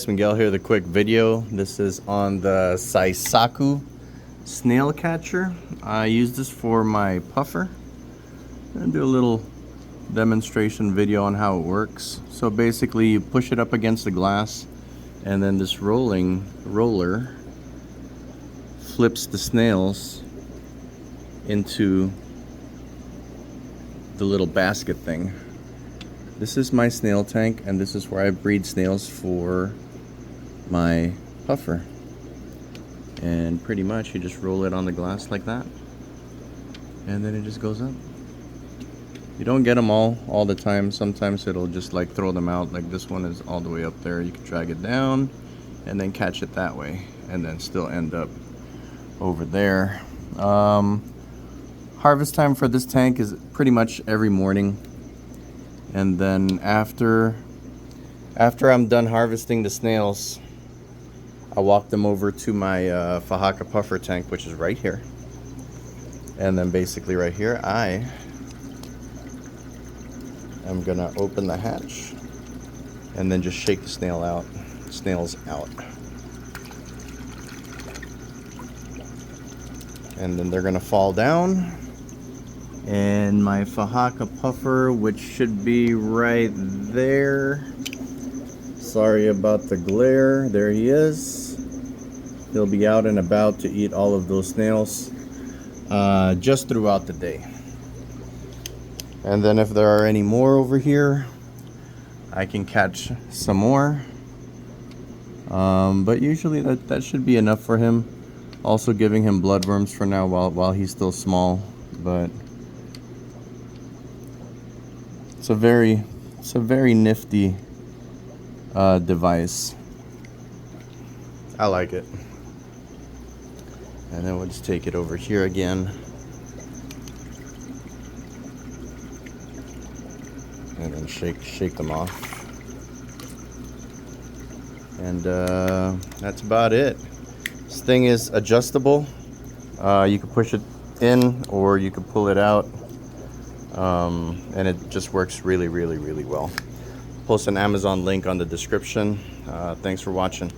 Miguel here with a quick video. This is on the suisaku snail catcher. I use this for my puffer. I'm gonna do a little demonstration video on how it works. So basically you push it up against the glass and then this roller flips the snails into the little basket thing. This is my snail tank and this is where I breed snails for my puffer, and pretty much you just roll it on the glass like that and then it just goes up. You don't get them all the time. Sometimes it'll just like throw them out, like this one is all the way up there. You can drag it down and then catch it that way and then still end up over there. Harvest time for this tank is pretty much every morning, and then after I'm done harvesting the snails, I walk them over to my Fahaka puffer tank, which is right here. And then basically right here, I am gonna open the hatch and then just shake the snails out. And then they're gonna fall down. And my Fahaka puffer, which should be right there. Sorry about the glare. There he is. He'll be out and about to eat all of those snails just throughout the day. And then if there are any more over here, I can catch some more. But usually that should be enough for him. Also giving him bloodworms for now while he's still small. But it's a very nifty device. I like it. And then we'll just take it over here again. And then shake them off. And that's about it. This thing is adjustable. You can push it in or you can pull it out. And it just works really well. Post an Amazon link on the description. Thanks for watching.